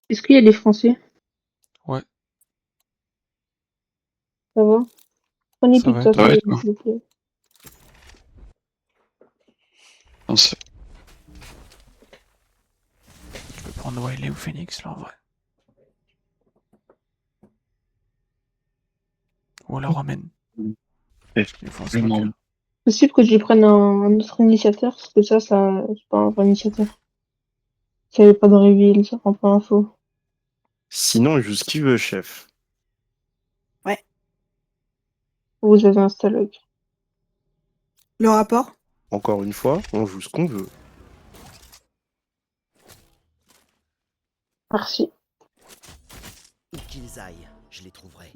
Est-ce qu'il y a des Français? Ouais, Ça va? Prenez ça va et pizza, toi? s'il Ouais, toi. vous plaît. Non, c'est- Tu peux prendre Wiley ou Phoenix là en vrai. Ou alors ramène. c'est Parce qu'il faut un vraiment- smoker. Possible que je prenne un autre initiateur, parce que ça, c'est pas un vrai initiateur. S'il n'y avait pas de reveal, ça prend pas info. Sinon, il joue ce qu'il veut, chef. Vous avez un Stalog. Le rapport? Encore une fois, on joue ce qu'on veut. Merci. Où qu'ils aillent, je les trouverai.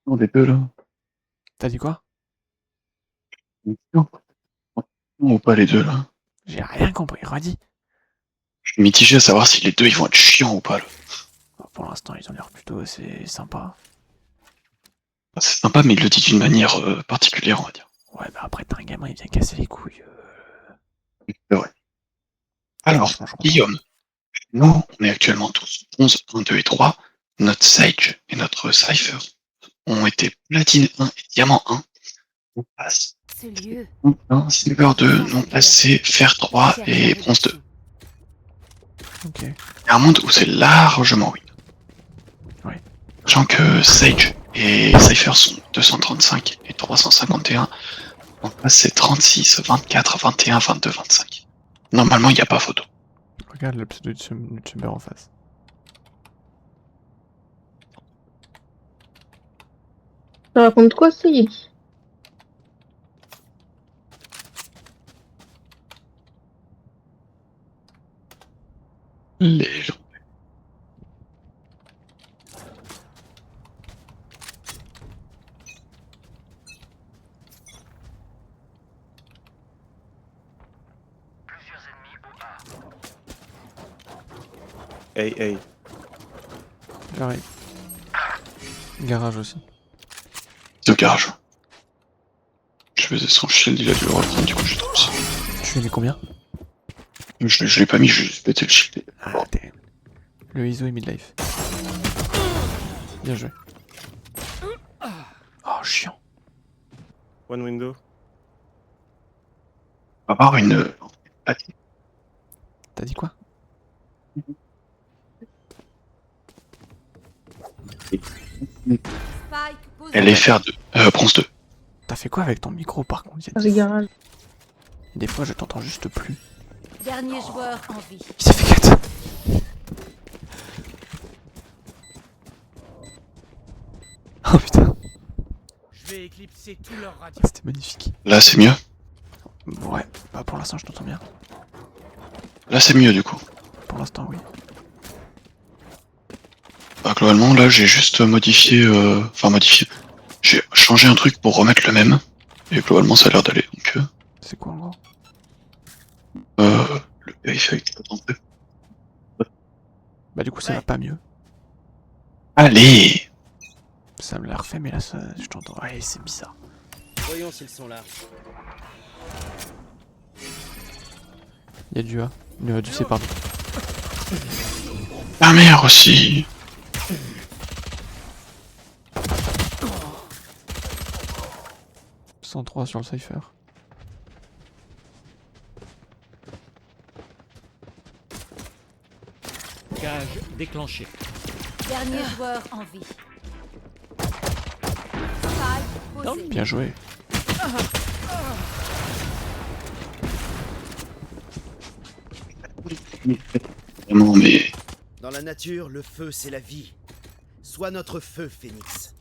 Non, les deux là. T'as dit quoi? Non, ou pas les deux là. J'ai rien compris, redis. Je suis mitigé à savoir si les deux ils vont être chiants ou pas là. Pour l'instant, ils ont l'air plutôt assez sympas. C'est sympa, mais il le dit d'une manière particulière, on va dire. Ouais, bah après, t'as un gamin, il vient casser les couilles. C'est vrai. Alors, Franchement, je comprends. Guillaume, nous, on est actuellement tous 11, 1, 2 et 3. Notre Sage et notre Cypher ont été Platine 1 et Diamant 1. On passe Ce lieu. 1, Silver 2, non classé, Fer 3 et Bronze 2. Ok. Il y a un monde où c'est largement win. Ouais. Sachant que Sage et Cypher sont 235 et 351. En face, c'est 36, 24, 21, 22, 25. Normalement, il n'y a pas photo. Regarde le pseudo YouTuber en face. Ça raconte quoi, Sid? Les gens. Hey, hey. J'arrive. Garage aussi. De garage. Je faisais son shield, il a dû le reprendre, du coup j'ai trop ça. Tu fais les combien? Je l'ai pas mis, j'ai juste pété le shield. Ah, t'es... Le ISO est midlife. Bien joué. Oh, chiant. One window. On va avoir une platine. T'as dit quoi? Spike posé. Elle est Fer 2, Bronze 2. T'as fait quoi avec ton micro par contre? Il y a J'ai garage. des fois, je t'entends juste plus. Dernier joueur en vie. Il s'est fait 4. Oh putain, Je vais éclipser tous leurs radios. c'était magnifique. Là c'est mieux. Ouais, bah pour l'instant, je t'entends bien. Là c'est mieux du coup. Pour l'instant, oui. Bah, globalement là j'ai juste modifié. Enfin modifié. J'ai changé un truc pour remettre le même. Et globalement ça a l'air d'aller. Donc C'est quoi en gros? le périphérique. Attendez. Bah du coup, ça va pas mieux. Allez. Ça me l'a refait, mais là, ça, je t'entends. Ouais, c'est bizarre. Voyons s'ils sont là. Il y a du A. Du C, pardon. La mère aussi. « 103 sur le Cypher. Cage déclenché. Dernier joueur en vie. Spike posé. Bien joué. Vraiment, mais. Dans la nature, le feu, c'est la vie. Sois notre feu, Phoenix.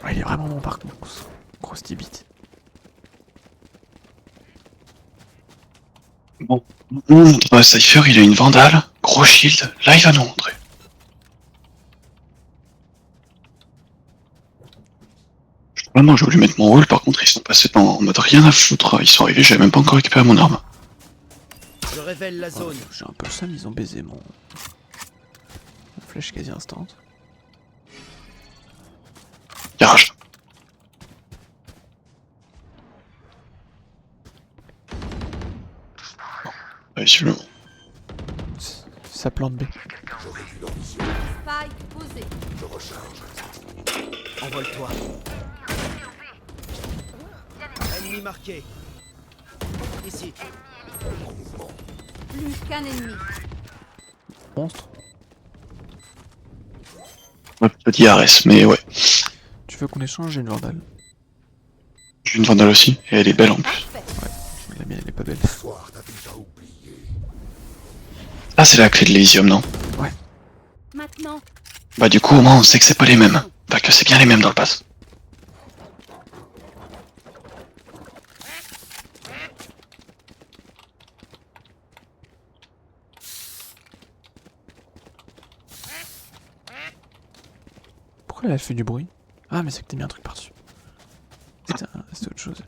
Ouais, il est vraiment bon par contre. Grosse tibite. Bon. Notre Cypher il a une vandale, gros shield, là il va nous montrer. Vraiment j'ai voulu mettre mon rôle, par contre ils sont passés en mode rien à foutre, ils sont arrivés, j'avais même pas encore récupéré mon arme. Je révèle la zone. J'ai un peu le seum, ils ont baisé mon... flèche quasi instant. Garage. Visiblement. Ça plante B. Spike posé. Envole-toi. Ennemi marqué. Ici. Plus qu'un ennemi. Monstre. Ouais, petit Ares, mais ouais. Tu veux qu'on échange? J'ai une Vandale. J'ai une Vandale aussi, et elle est belle en plus. Parfait. La mienne elle est pas belle. Ah, c'est la clé de l'Elysium, non? Maintenant, Bah du coup, au moins on sait que c'est pas les mêmes. Bah que c'est bien les mêmes dans le pass. Pourquoi elle fait du bruit? Ah mais c'est que t'as mis un truc par-dessus. C'était autre chose.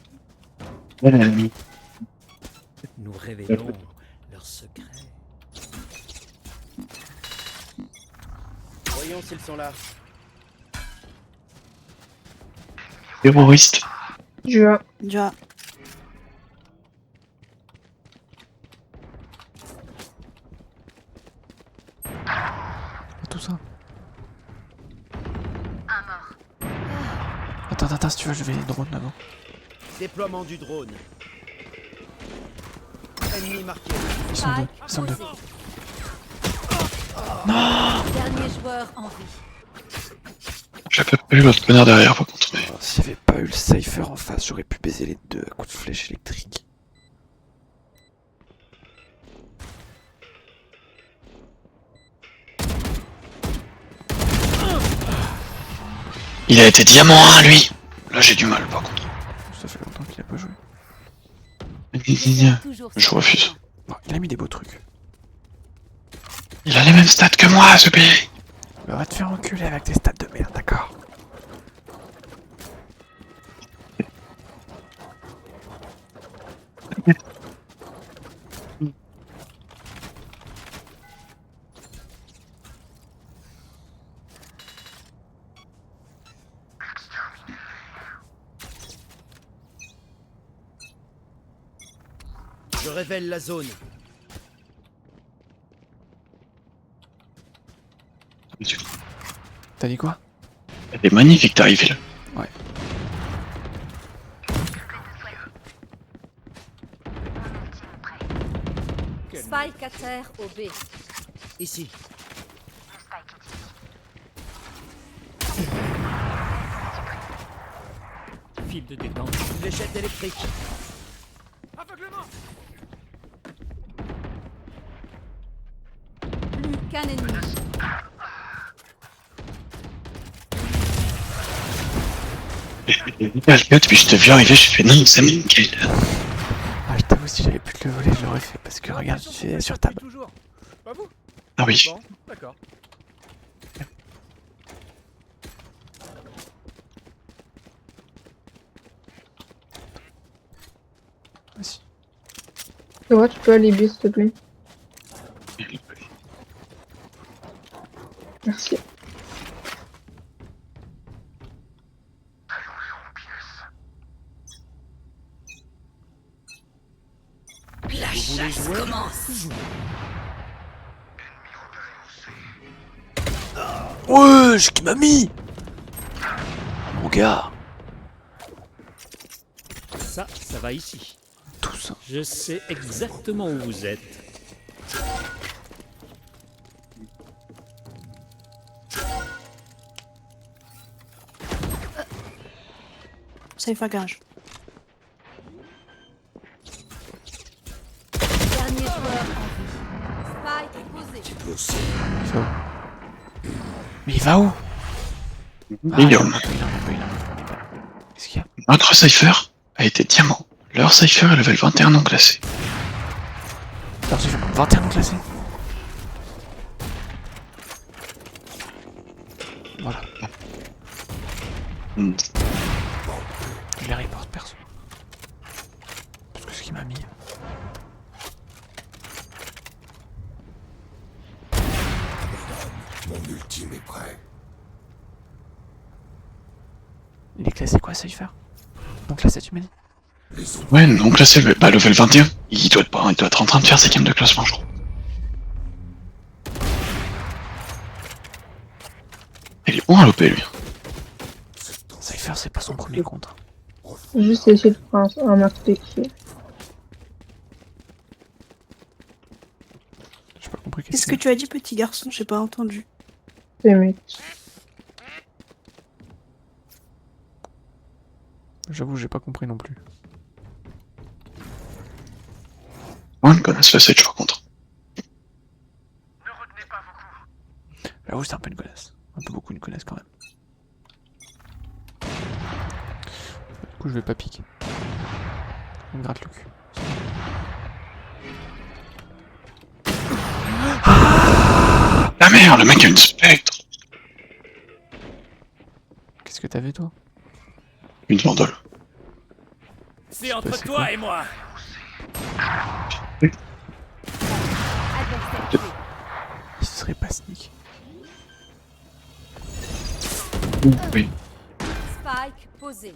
Nous révélons leurs secrets. Voyons s'ils sont là. Terroriste. Déjà. Déjà. Tout ça. Attends, si tu veux, je vais drone avant. Déploiement du drone. Ennemi marqué. Ils sont deux. Spike Ils sont deux. posé. Dernier joueur en vie. J'ai pas eu l'autre connard derrière par contre, mais. S'il n'y avait pas eu le Cypher en face, j'aurais pu baiser les deux à coups de flèche électrique. Il a été diamant 1 lui. Là j'ai du mal par contre. Ça fait longtemps qu'il a pas joué. Toujours Je refuse. Bon, il a mis des beaux trucs. Il a les mêmes stats que moi, ce B. Bah, va te faire enculer avec tes stats de merde, d'accord? Je révèle la zone. T'as dit quoi? Elle est magnifique ta reveal. Ouais. Spike à terre au B. Ici. Fil de détente. Fléchette électrique. Plus qu'un ennemi. Et puis je te viens arriver, je fais non, c'est mon kill. Ah, je t'avoue, si j'avais pu te le voler, je l'aurais fait. Parce que regarde, tu fais sur table. Toujours. Pas vous? Ah oui. Bon, d'accord. Vas-y. Ouais, tu peux aller B, s'il te plaît. Merci. La chasse commence. Wesh, qui m'a mis? Mon gars. Ça va ici. Tout ça. Je sais exactement où vous êtes. Safe à garage. Dernier joueur en vie. Spike posé. Il va où? Mais il va où? Guillaume. Qu'est-ce qu'il y a? Notre Cypher a été diamant. Leur Cypher est level 21 non classé. Alors, j'ai fait 21 classés. Voilà. Hmm. Je les reporte perso. Parce que ce qu'il m'a mis. Mon ultime est prêt. Il est classé quoi, Cypher? Donc classé, tu m'as dit? Ouais, donc là c'est level 21. Il doit être en train de faire ses games de classement, je crois. Il est bon à l'OP lui. Cypher, c'est pas son premier compte. Juste essayer de prendre un max PQ. J'ai pas compris Qu'est-ce que tu as dit, petit garçon? J'ai pas entendu. C'est mec. J'avoue, j'ai pas compris non plus. Ouais, une connasse le Sage par contre. J'avoue, c'est un peu une connasse. Un peu beaucoup une connasse quand même. Du coup, je vais pas piquer. On me gratte le cul. Ah merde, le mec a une spectre. Qu'est-ce que t'avais toi? Une vandale. C'est entre passé toi quoi et moi. Adversaire tué. Il serait pas sneak. Oui. Spike posé.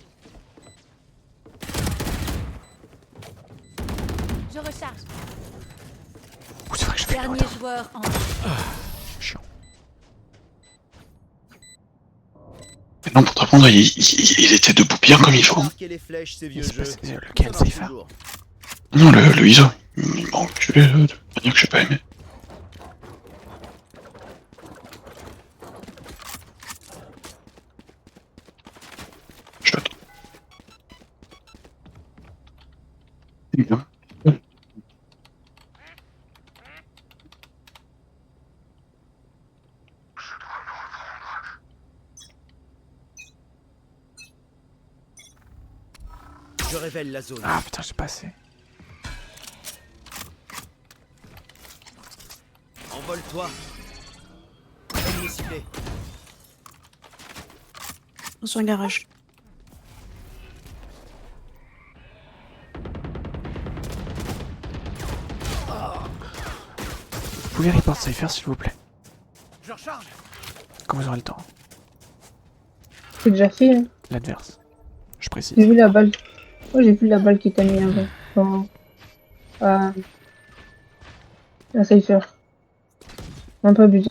Je recharge. Ouh, c'est vrai que je fais Dernier le retard. joueur en Chiant. Mais non, pour te répondre, il était debout bien comme il faut. Marquez les flèches, ces vieux Il se jeux. passe lequel, Ça marche Cypher? toujours. Non, le ISO. Il m'a enculé de manière que j'ai pas aimé. Shot. C'est bien. Je révèle la zone. Ah putain, j'ai pas assez. Envole-toi. Ennemi ciblé. Dans un garage. Vous pouvez report Cypher s'il vous plaît. Je recharge. Quand vous aurez le temps. C'est déjà fait, hein. L'adverse. Je précise. J'ai vu la balle. Moi j'ai vu la balle qui t'a mis avant. Dans... Un Cypher. Un peu abusé.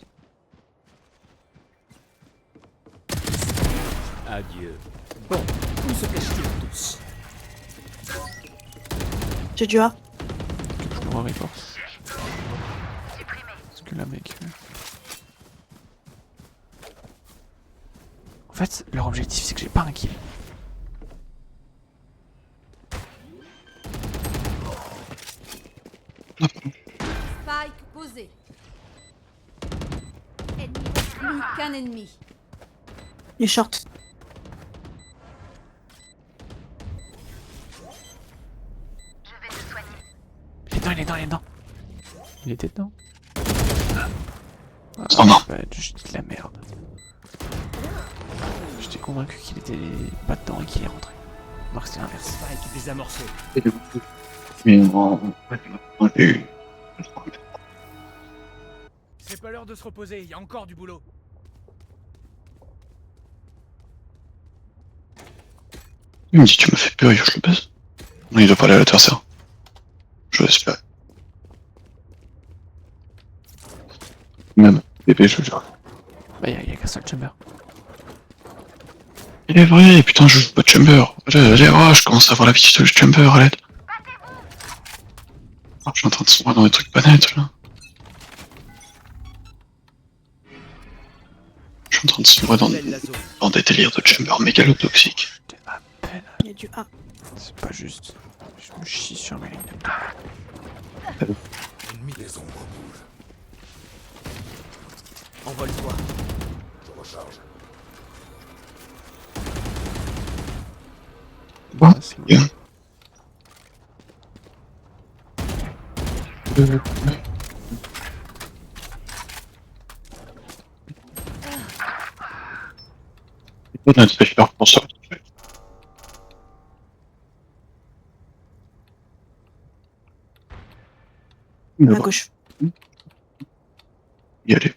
Adieu. Bon, où se cachent-ils tous? J'ai du A. Je pourrais report. Parce que là mec. En fait, leur objectif c'est que j'ai pas un kill. Spike posé. Ennemi. Plus qu'un ennemi. Les shorts. Il est dedans, il est dedans, il est dedans. Il était dedans. Ah, Ça va. bah, je dis de la merde. J'étais convaincu qu'il était pas dedans et qu'il est rentré. Alors que c'était l'inverse. Spike désamorcé. Mais on l'a eu. C'est pas l'heure de se reposer, il y a encore du boulot. Il me dit tu me fais peur, je le baise. Non, il doit pas aller à l'adversaire. Je l'espère. Même, bébé, je le jure. Bah y'a qu'un seul chamber. Il est vrai, putain, je joue pas de chamber. Allez, oh, je commence à avoir l'habitude de chamber, à l'aide. Oh, je suis en train de sombrer dans des trucs pas nets, là. Je suis en train de sombrer Révèle la zone. dans des délires de chamber mégalotoxiques. J'étais à peine. Il y a du A. C'est pas juste. Je me chie sur mes lignes. Envole-toi. Bon, Ah, c'est bien. On a fait faire pour ça. À gauche. Y aller.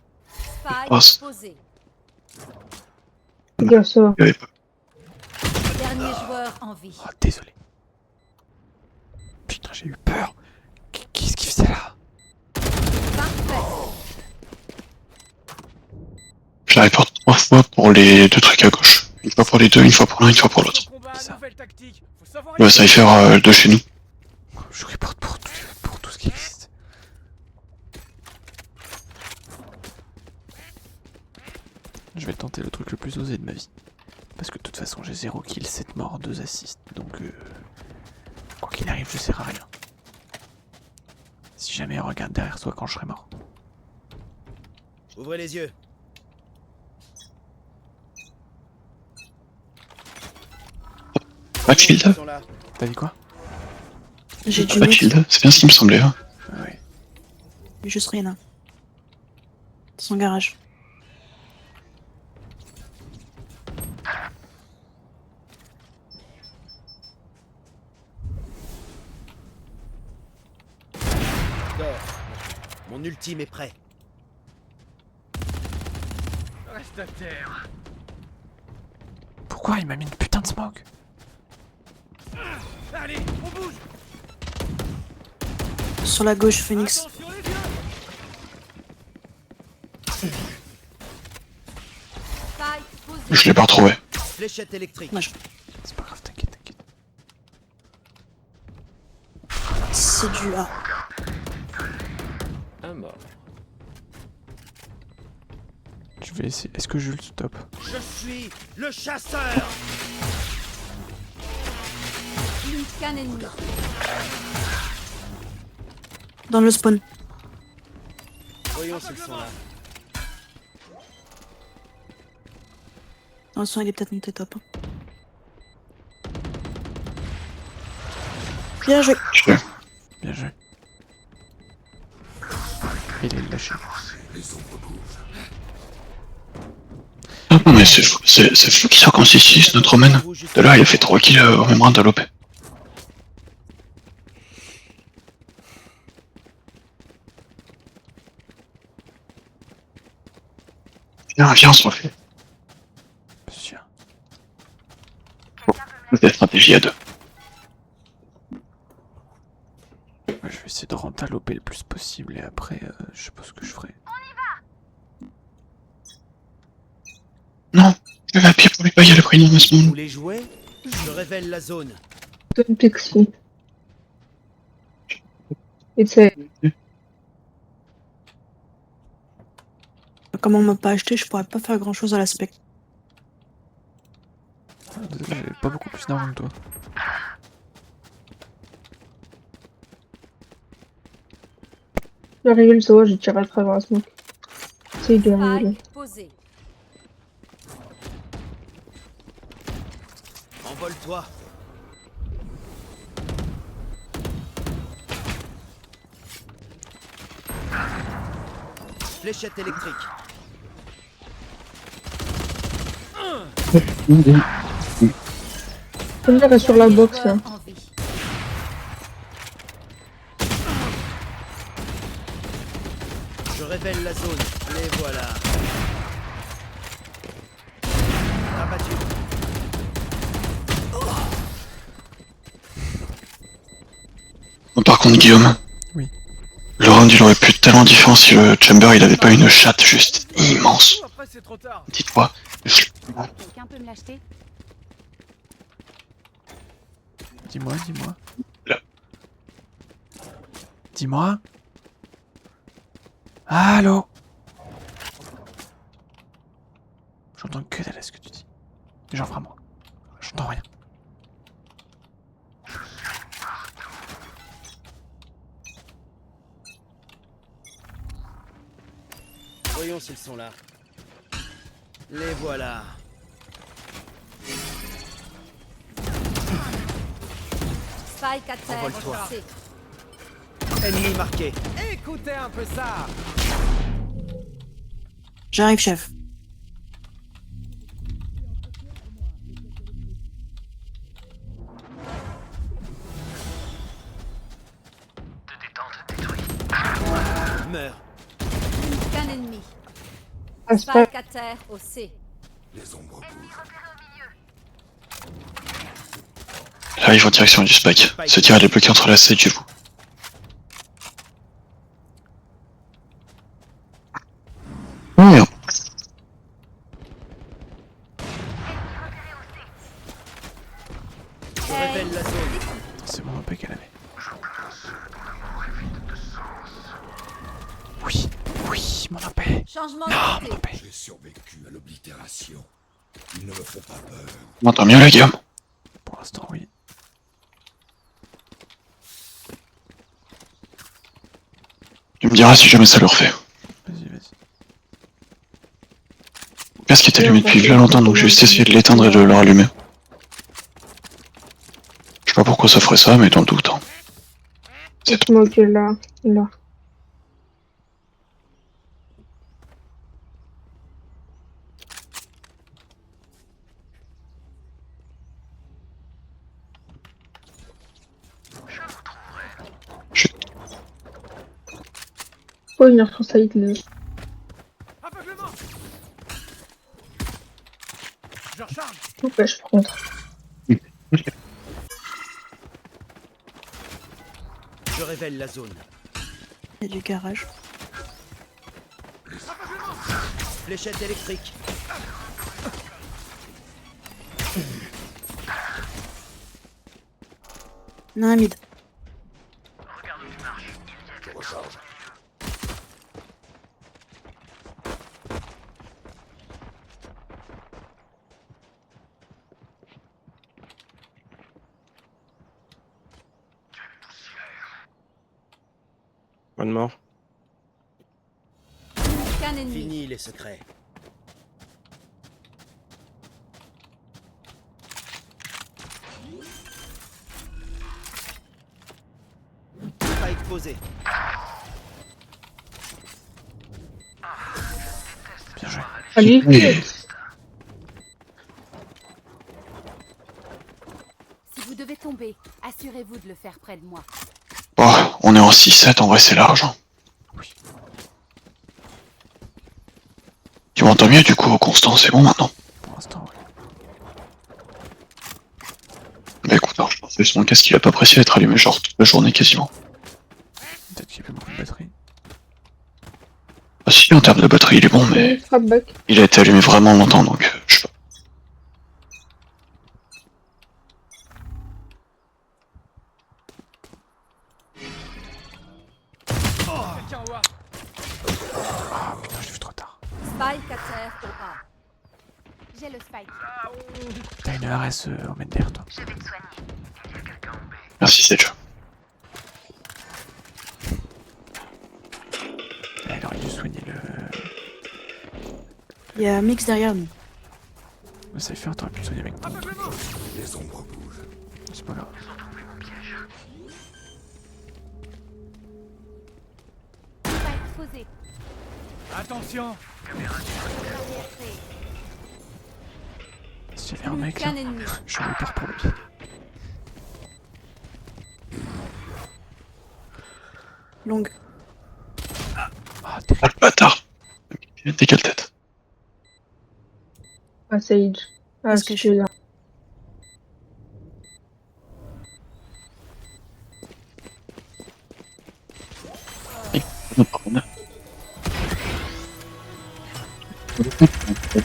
Passe. Spike posé. Regarde ça. Y avait pas. Dernier joueur en vie. Oh, désolé. Je la reporte 3 fois pour les 2 trucs à gauche. Une fois pour les deux, une fois pour l'un, une fois pour l'autre. Combat, Bizarre. nouvelle tactique. Faut savoir Le Cypher de chez nous. Je reporte pour tout ce qui existe. Je vais tenter le truc le plus osé de ma vie. Parce que de toute façon j'ai 0 kill, 7 morts, 2 assists. Donc quoi qu'il arrive je sers à rien. Si jamais on regarde derrière soi quand je serai mort. Ouvrez les yeux. Backfield. Ils sont là. T'as dit quoi? J'ai du Backfield, c'est bien ce qui me semblait. Hein. Ah ouais. juste rien. Dans son garage. D'accord. Mon ultime est prêt. Reste à terre. Pourquoi il m'a mis une putain de smoke? Allez, on bouge. Sur la gauche, Phoenix. Attention les yeux. Spike posé. Je l'ai pas retrouvé. Fléchette électrique. Moi, C'est pas grave, t'inquiète, t'inquiète. c'est du A. Un mort. Je vais essayer. Est-ce que Jules stop? Je suis le chasseur. Qu'un ennemi. Dans le spawn. Voyons s'ils sont là. Dans le son, il est peut-être monté top. Bien joué. Bien joué. Il est lâché. Ah non mais c'est fou qui sort comme 6-6 notre Romaine. De là il a fait 3 kills au même round à l'OP. Viens on se refait. Sûr. C'est la stratégie à 2. Ouais, je vais essayer de rentrer à l'OP le plus possible et après je sais pas ce que je ferai. Non, je vais à pied pour lui payer le prénom de ce Vous monde. les jouez? Je révèle la zone. Don't pixie. It's a... Comme on m'a pas acheté, je pourrais pas faire grand chose à l'aspect. Désolé, j'ai pas beaucoup plus d'armes que toi. Le reveal, ça va, j'ai tiré à travers la smoke. C'est du reveal. Spike posé. Envole-toi. Fléchette électrique. Thunder est sur la box là. En vie. Je révèle la zone. Les voilà. Abattu. Bon, par contre Guillaume. Oui. Le round il aurait pu être tellement différent si le Chamber il avait pas une chatte juste immense. Après c'est trop tard. Dites-moi. Quelqu'un peut me l'acheter? Dis-moi, dis-moi. Là. Dis-moi. Allô? J'entends que dalle à ce que tu dis. Genre vraiment. J'entends rien. Voyons s'ils sont là. Les voilà. Spike à terre. Envole-toi. C'est Ennemi marqué. Écoutez un peu ça. J'arrive, chef. Meurs. qu'un ennemi. Ah, c'est pas... Spike à terre au C. Là ils vont en direction du spike. Ce tir est bloqué entre la stage et vous. Merde. Dis-moi la paix. Changement Non, de mon paix. J'ai survécu à l'oblitération. Ils ne me font pas peur. Tu m'entends mieux là, Guillaume? Pour l'instant, oui. Tu me diras si jamais ça le refait. Vas-y, vas-y. Le casque est allumé depuis bien longtemps, donc j'ai juste essayé de l'éteindre et de le rallumer. Je sais pas pourquoi ça ferait ça, mais dans le doute. Hein. C'est tout. Ok, là. Là. Faut venir sur Saïd, là. Aveuglement. Je recharge. N'empêche, par contre. Je révèle la zone. Il y a du garage. Fléchette électrique. Non, un mid. Je recharge. One more. Qu'un ennemi. Fini les secrets. Spike posé. Bien joué. Allez, Oui. Si vous devez tomber, assurez-vous de le faire près de moi. Oh, on est en 6-7, en vrai c'est large. Hein. Oui. Tu m'entends mieux du coup, Constant, c'est bon maintenant? Pour l'instant, oui. Bah écoute, alors, je pense que c'est mon casque il a pas apprécié d'être allumé genre toute la journée quasiment. Peut-être qu'il y a plus beaucoup de batterie. Ah si, en termes de batterie il est bon, mais frappe back. il a été allumé vraiment longtemps donc je sais pas. Quelqu'un au A. Ah putain, je l'ai vu trop tard. Spike à terre au A. J'ai le spike. T'as une RS au mètre derrière toi. Merci Sedge. Ah, il aurait dû soigner Il y a un mix derrière nous. le Cypher, t'aurais pu le soigner avec ton truc. Aveuglement. Les ombres bougent. C'est pas grave. Spike posé. Attention. Barrière créée. Si j'avais un mec là, Qu'un ennemi. j'aurais eu peur pour lui. Longue. Ah, terrible. Ah le bâtard. T'es quelle tête? Ah, Sage. Ah, Est-ce que si tu veux dire.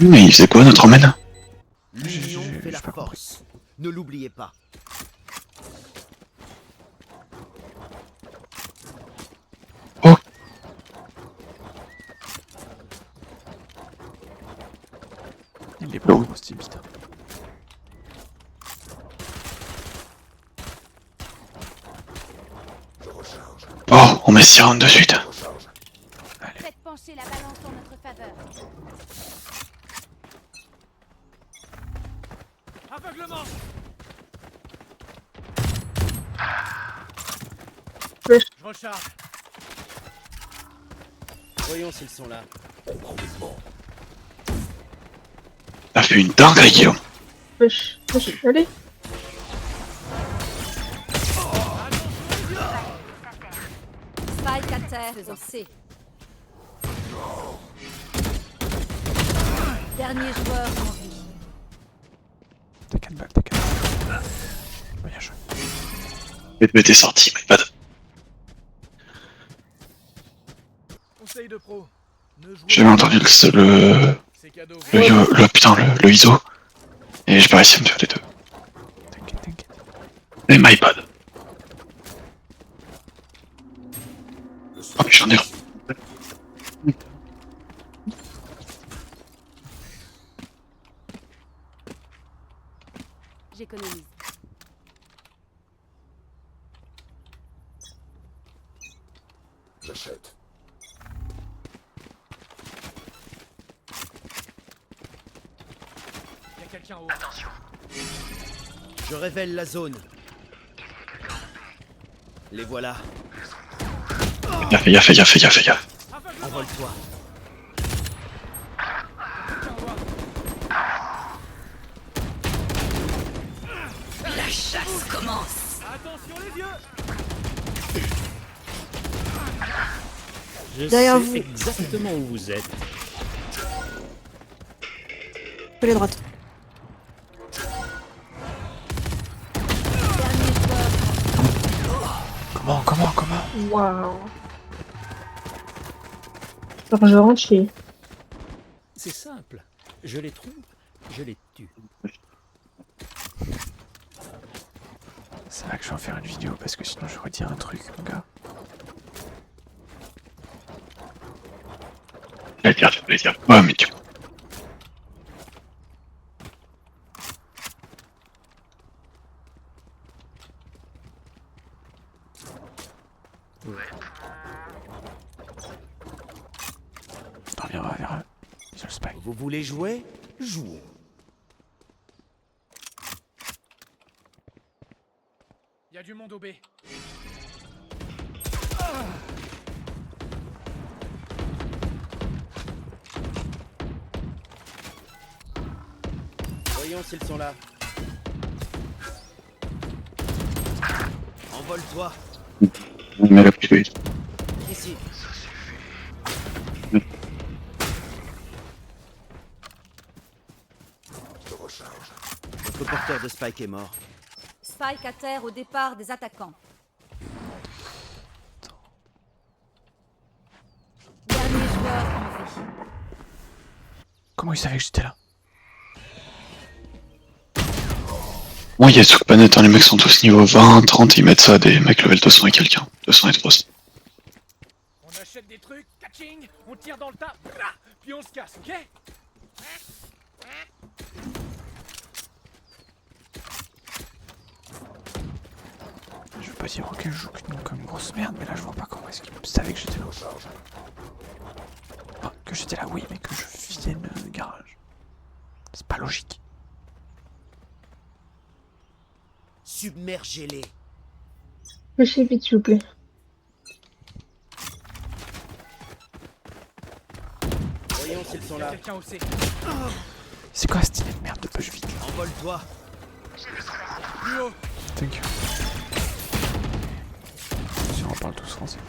Mais il faisait quoi notre emmène? L'union j'ai fait la pas compris. force. Ne l'oubliez pas. Il est bon, gros Steve, putain. Je recharge. Oh, on met 6 rounds de suite. Recharge. Faites pencher la balance en notre faveur. Aveuglement. Je recharge. Voyons s'ils sont là. Ombre en mouvement. T'as fait une dinguerie Guillaume. Wesh, wesh, allez. Spike à terre faisant C. Dernier joueur en vie. T'as 4 balles, t'as 4 balles. Bien joué. Mais t'es sorti, my bad. Conseil de pro. Ne jouez J'avais pas. entendu le C'est cadeau. putain, le ISO. Et j'ai pas réussi à me faire les deux. T'inquiète, t'inquiète. Et my bad. Le Oh mais j'en ai... J'achète. Y'a quelqu'un en haut. Je révèle la zone. Les voilà. Y'a fait. Aveuglement. Envole-toi. Quelqu'un en bas. La chasse commence. Attention les yeux. Je Derrière sais vous. exactement où vous êtes. Pelé droite. Dernier joueur. Comment? Waouh. Alors je rentre chez. C'est simple. Je les trouve, je les tue. C'est là que je vais en faire une vidéo parce que sinon je vais redire un truc, mon gars. Je voulais dire quoi, mais tu... Attends, viens, on va vers sur le spike. Vous voulez jouer? Jouons. Y'a du monde au B. Voyons s'ils sont là. Envole-toi. Mais la plus Ici. Je recharge. Notre porteur de Spike est mort. Spike à terre au départ des attaquants. Dernier joueur en vie. Comment il savait que j'étais là? Moi, il y a sous planète, hein, les mecs sont tous niveau 20, 30, ils mettent ça à des mecs level 200 et quelqu'un. 200 et 300. On achète des trucs, catching, on tire dans le tas, blah, puis on se casse, ok? Je veux pas dire ok, je joue comme une grosse merde, mais là je vois pas comment est-ce qu'il savait que j'étais là. Enfin, que j'étais là, oui, mais que je vienne le garage. C'est pas logique. Submergez-les. Lâchez vite, s'il vous plaît. Voyons s'ils sont Y'a là. quelqu'un au C. C'est quoi cette idée de merde de push vite? Envole-toi. Plus haut. Thank you. Si on parle tous français.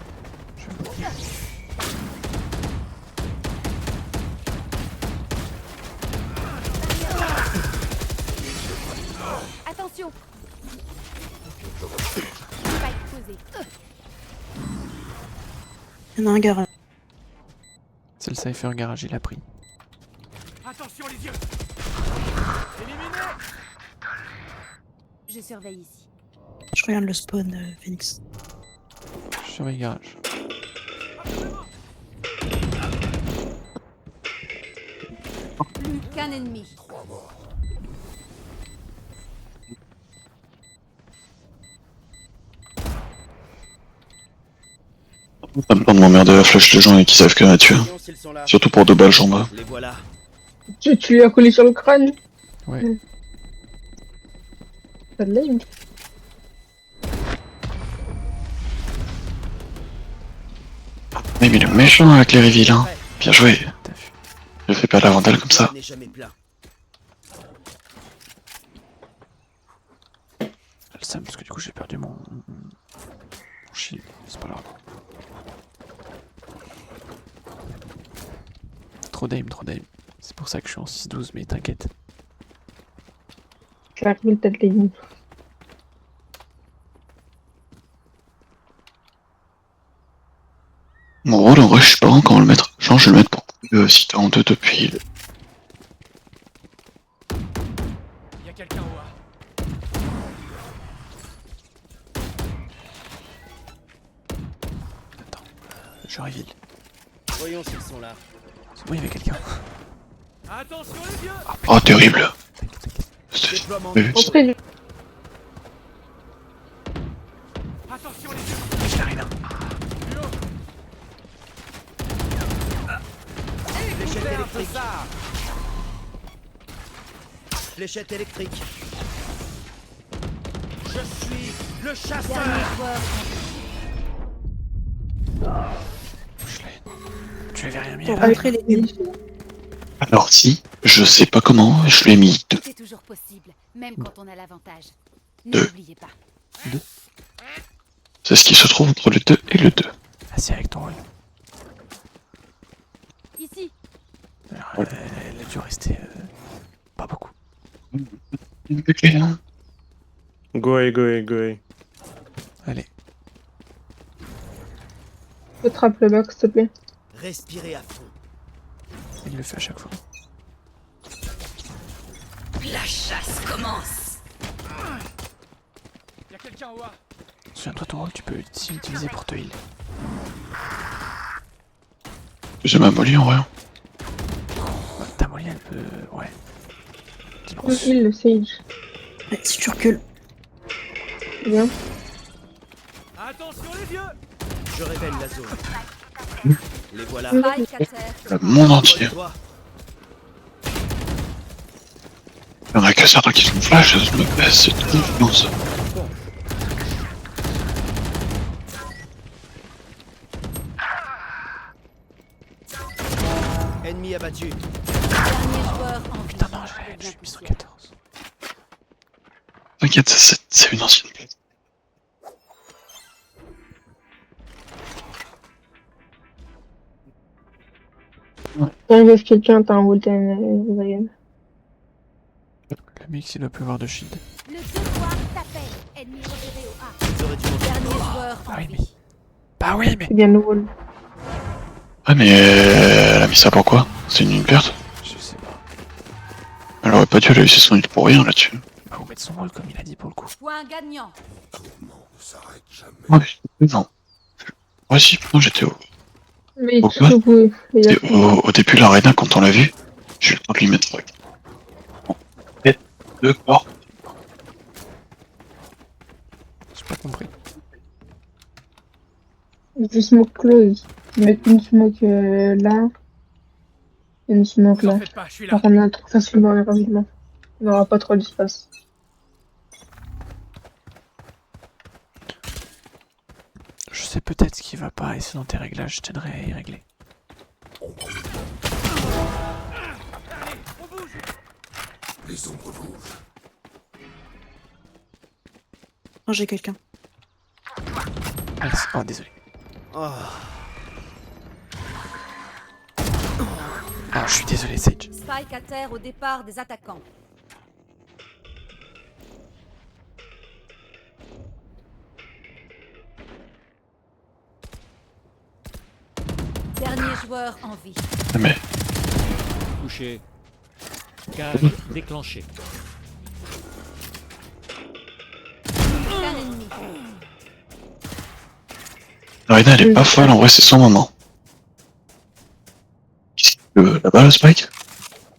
Attention. Spike posé. Il y en a un garage. C'est le Cypher garage, il a pris. Attention les yeux. Éliminé. Je surveille ici. Je regarde le spawn, Phoenix. Je surveille garage. Plus qu'un ennemi. 3 morts. Pas le temps de m'emmerder à flash les gens et qui savent que là-dessus. Voyons s'ils sont là. Surtout pour 2 balles jambes. Les voilà. Tu lui as collé sur le crâne. Ouais. Pas de l'aim. Mais il est méchant avec les reveals, hein. Bien joué. T'as vu. Je fais perdre la vandale comme ça. N'est jamais plein. Le Sam, parce que du coup j'ai perdu mon shield. C'est pas grave. Trop d'aim, trop d'aim. C'est pour ça que je suis en 6-12, mais t'inquiète. Je vais arriver le tête l'aim. Mon rôle en vrai, je sais pas vraiment comment le mettre. Genre, je vais le mettre pour si t'es en 2 depuis. Y'a quelqu'un au A. Attends, je reveal. Voyons s'ils sont là. C'est bon, il y avait quelqu'un. Attention les yeux. Oh, terrible. Déploiement. Oui, Auprès du. Attention les yeux. Je l'ai rien. Plus haut. électrique. Fléchette électrique. Je suis le chasseur. Dernier joueur Tu avais rien mis Pour là. rentrer les bulles. Alors si, je sais pas comment, je lui ai mis 2. Tout est toujours possible, même quand on a l'avantage. Deux. N'oubliez pas. C'est ce qui se trouve entre le 2 et le 2. Assis avec ton rôle. Ici. Alors, elle a dû rester pas beaucoup. Go away, go away, go away. Allez, Attrape le bac, s'il te plaît. Respirez à fond. il le fait à chaque fois. La chasse commence. Y'a quelqu'un en haut. Souviens-toi, ton rôle, tu peux aussi l'utiliser pour te heal. J'ai ma molly en vrai. Ouais, ta molly, elle peut. Ouais. Dis-moi. Il le sage. Ouais, si tu recules. Bien. Attention les vieux. Je révèle la zone. Les voilà. Spike à terre. Le monde entier. Envole-toi. Il y en a que certains qui sont flash, je me baisse, c'est tout confiance. Ennemi abattu. Dernier joueur en vie. Putain, non, je suis mis sur 14. T'inquiète, c'est une ancienne plate. T'enlèves quelqu'un, t'as un Walton Ryan. Le mix, il doit plus avoir de shield. Le devoir t'appelle. Ennemi repéré au A. Ils auraient dû monter. Dernier joueur Ah en oui, vie. mais. Bah oui, mais. C'est bien le rôle. Ouais, mais elle a mis ça pourquoi? C'est une perte? Je sais pas. Elle aurait pas dû laisser son île pour rien là-dessus. Bah, vous mettre son rôle comme il a dit pour le coup. Point gagnant. Tourment ne s'arrête jamais. Ouais, non. Ouais, si, non, j'étais Mais Pourquoi surtout vous, les gars. au début de l'arena quand on l'a vu. J'ai eu le temps de lui mettre. Et 2 corps. J'ai pas compris. Je smoke close. Mettre une smoke là. Et une smoke Vous en là. faites pas, je suis là. Par contre, on a trop facilement et rapidement. On n'aura pas trop d'espace. Je sais peut-être ce qui va pas et c'est dans tes réglages, je t'aiderai à y régler. Les ombres bougent. Non, j'ai quelqu'un. Merci. Oh, désolé. Oh. Ah, je suis désolé, Sage. Spike à terre au départ des attaquants. Dernier joueur en vie. Mais Touché. Cage déclenché. Un ennemi. l'arena elle est pas folle, en vrai c'est son moment. Qu'est-ce qu'il veut là-bas le Spike?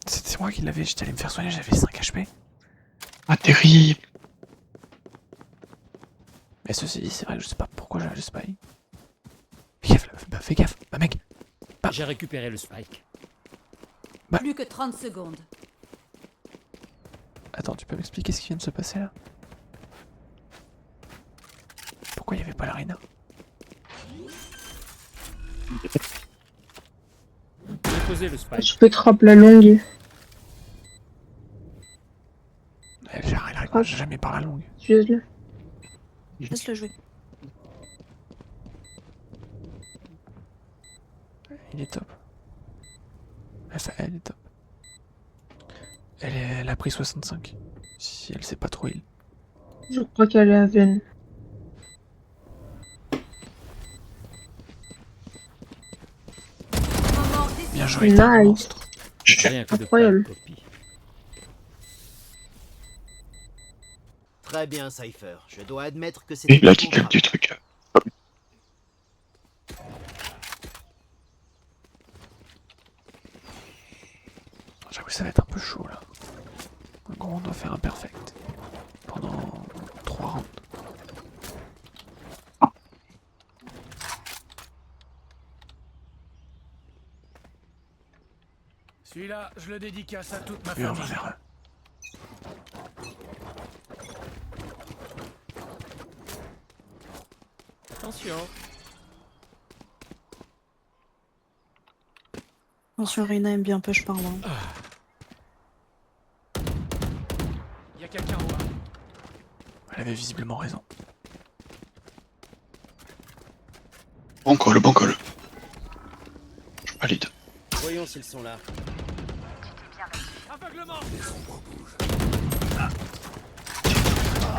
C'était moi qui l'avais, j'étais allé me faire soigner, j'avais 5 HP. Ah terrible. Mais ceci dit, c'est vrai que je sais pas pourquoi j'ai le spy. Fais gaffe, fais gaffe, bah mec. J'ai récupéré le spike. Plus que 30 secondes. Attends, tu peux m'expliquer ce qui vient de se passer là? Pourquoi il y avait pas l'arena? J'ai posé le spike. Je peux trapper la longue. J'arrive jamais par la longue. Tueuse-le. Laisse-le jouer. Il est top. Enfin, elle est top. Elle a pris 65. Si elle sait pas trop heal. Je crois qu'elle est à veine. Moment décisif. Bien joué, t'es un Nice. monstre. Rien que de Incroyable. pâle copie. Très bien, Cypher. Je dois admettre que Et c'était il a un dit bon quel travail. du truc. J'avoue, ça va être un peu chaud là. En gros, on doit faire un perfect. Pendant 3 rounds. Celui-là, je le dédicace à toute ma Oui, on va famille. vers eux. Attention. Attention, Reina aime bien push par là. Y a quelqu'un en bas. Elle avait visiblement raison. Bon call, bon call. Je valide. Voyons s'ils sont là. Aveuglement.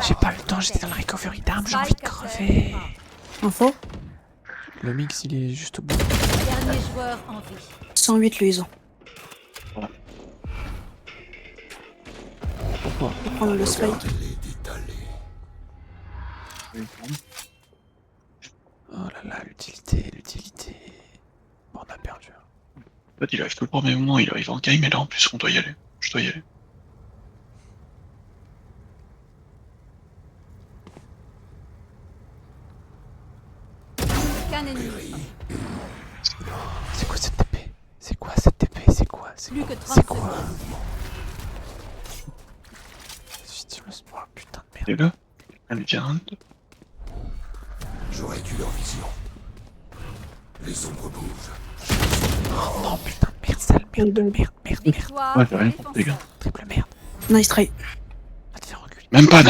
J'ai pas le temps, j'étais dans le recovery d'armes, j'ai envie de crever. Info Le mix, il est juste au bout. Dernier joueur en vie. 108 Louison. Pourquoi? Je vais prendre le spike. Oh là là, l'utilité, l'utilité. Bon, on a perdu. En fait, il arrive tout le premier moment, il arrive en game, et là en plus on doit y aller. Je dois y aller. Qu'un ennemi. C'est quoi cette TP? C'est quoi cette TP? C'est quoi? Plus que 30 C'est quoi? secondes. Oh putain de merde. Et là, allez, viens. J'aurais dû leur vision. Les ombres bougent. Oh non, putain de merde, sale merde, merde. Victoire Ouais, j'ai rien défensive. compris, les gars. Triple merde. Nice try. Va te faire reculer. Même pas